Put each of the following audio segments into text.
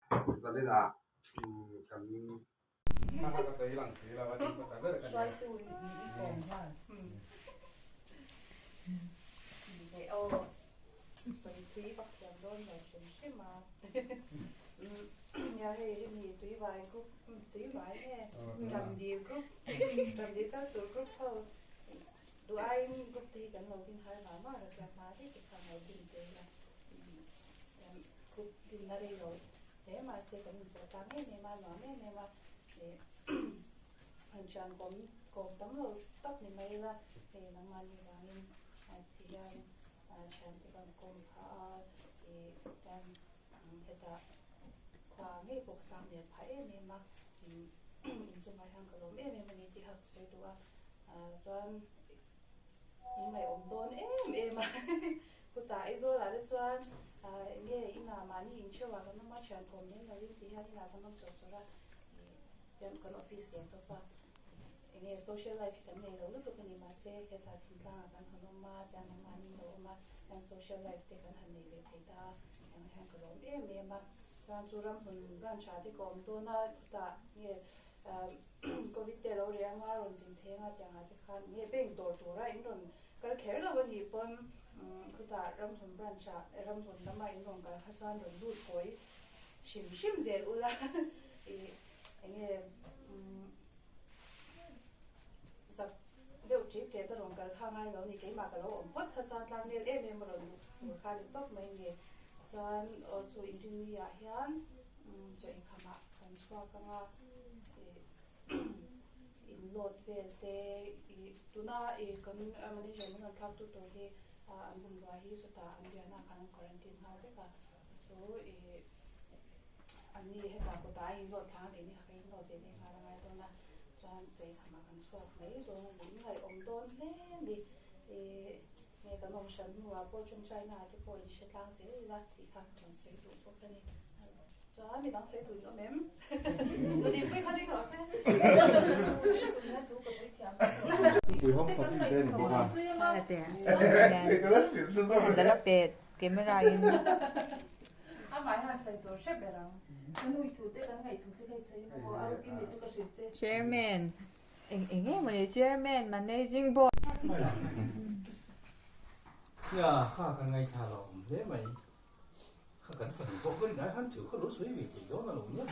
cho nên là cần sao cái tới lằng thì là vẫn có rất là xoay tôi đi còn ha để ô xoay thủy bắt đầu đôi là chuyển xí mà nhà thì mình thủy vài cúc thủy vài nè trầm điều cúc các tụi cúc thôi tụi ai cúc thì cần đầu tiên hai mà rồi cả mà thì cái đầu tiên là cúc thì là đây rồi thế mà sẽ cần phải tăng hết này mà nói này mà để hành trang còn tấm rồi tóc này mấy là thì nó mà như vậy thì chẳng thì còn cùng thì đang hiện tại qua ngay cuộc sống để thấy mình mà dùng bài hàng cái đó mình thì học sẽ được cho nhưng mà ổn đốn em mà cô tại rồi là cho nghe ý là mà nhìn chưa vào nó mà chuyểnผมnên là những tí hay là thằng nó chọn số ra then kan office yang to pa ini social life kan nei lo lu kan ni ma se ke ta thin ka kan hono ma jan ma ni lo ma and social life te kan han nei le thei ta yang han ko lo ma chan chu ram hun gan cha ti kom to na ta ni covid te lo re ma ron jin the nga ta nga ti khan ni beng to to ra in ron kal kher lo ban ni pon ku ta ram hun bran cha ram hun na ma in ron ka kha chan ron lu koi shim zel ula anh sắp liệu chip chế ta rồi cái thang này nó thì cái mà cái nó ổn hết thật ra là nên em mà rồi một khai được tóc mấy nghề cho ở chỗ engineer hiền cho anh khám ạ khám xoa cái mà in lot về thế tu na con mình chỉ muốn làm tu tôi thì anh muốn vào hi số ta anh đi na khám quarantine ha đấy cả số anh đi hết cả cô ta in lot tháng thì cái in lot thì khá là ngay thôi na cho chơi thằng mà cần xoa mấy rồi những ngày ôm đôn lên đi nghe cái nông sản mua bao trong chai này thì bao nhiêu lang dễ là thì khác chọn sử dụng bao cái này cho anh đi đăng sử dụng nó mềm nó đi quay khai đi rồi xem buổi hôm có gì đây thì mà là tiền làเป็ด camera in à mày hay xây đồ xếp bè đâu nó nuôi thú tết ngày thú tết hay xây nó có cái này cho cái gì tết chairman anh mà chairman managing board ya kha kan ngai tha lo le mai kha kan phần có cái đại hắn chịu có lối suy vì chỉ đó là luôn nhá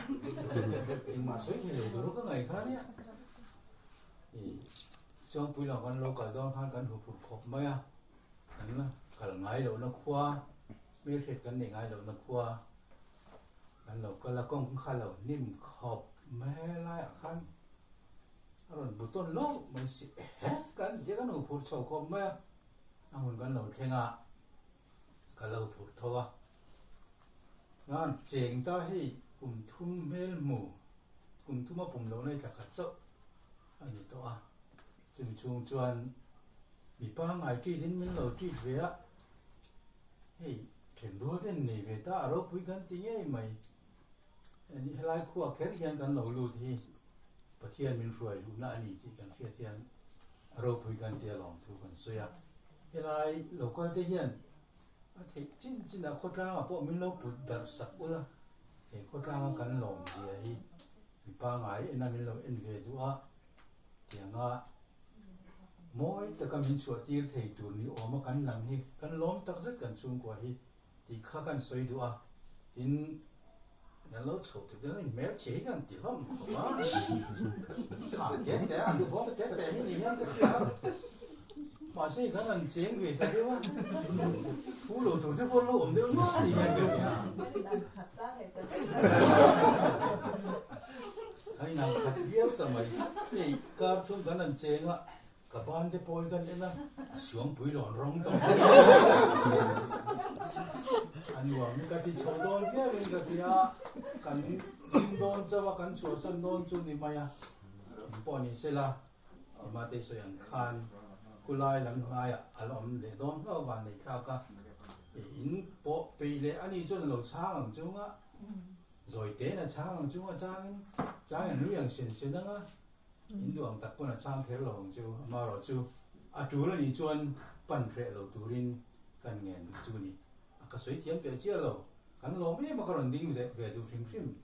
mà suy thì rồi đó cái ngày khác nhá thì xong bây giờ con lo cái đó hắn kan hụt hụt khop mai à anh là cái ngày đầu nó qua mấy cái cái này ngày đầu nó qua anh lo cái là con khá là nim khop mấy lại khăn rồi buổi tối lâu mình sẽ cái gì cái nó hụt sầu khop mai anh còn lâu thêm à cái lâu hụt thôi ngàn chèn ta hay cùng thum mel mù cùng thum mà cùng lâu này chắc cả chỗ anh đi to à chừng chung chuan bị ba ngày kia thì mình lâu kia về á hey khen đua thế này về ta ở đâu quý gan tiếng ấy mày anh ấy lại khua khét hiện gan lâu lâu thì bắt thiên mình rồi lúc nãy đi thì gan khét thiên ở đâu quý gan tiếng lòng thu gan suy à hiện lại lâu qua thế hiện thì chính là khó trang à bộ mình lâu bút đặt sắc ula thì khó trang gan lòng gì ấy bị ba ngày anh mình lâu anh về đua tiếng à mỗi tất cả mình suy tiêu thầy tụi ni ôm mà gan làm hi gan lom tắc rất gan chung qua hi thì khác gan suy đua tin nhà lót sầu thì cái mẹ chế gan thì lắm quá thằng chết đấy anh được bóc chết đấy như thế nào mà xây cái lần chiến về thế đó phú lộ thủ thế phú lộ ổn được quá thì nhận được nhà cái nào thật biết tao mày thì cả xuống cái lần chiến á cả ban thế bôi cái này xuống bụi lòn rong tao anh hoàng cái thì châu đôn kia bên cái kia cần đôn cho và cần sửa sân đôn chung thì mày à bọn này sẽ là mà để sửa khan kulai lang ngaya alom le don lo van nei kha ka in po pe le ani chon lo chang chunga rồi te na chang chunga chang nu yang sen sen nga in duang tak pona chang kher lo chu ma ro chu a tu lo ni chon pan phe lo turin kan ngen chu ni ka soi thiam pe chia lo Kan lo me makaron ding de ve du phim phim.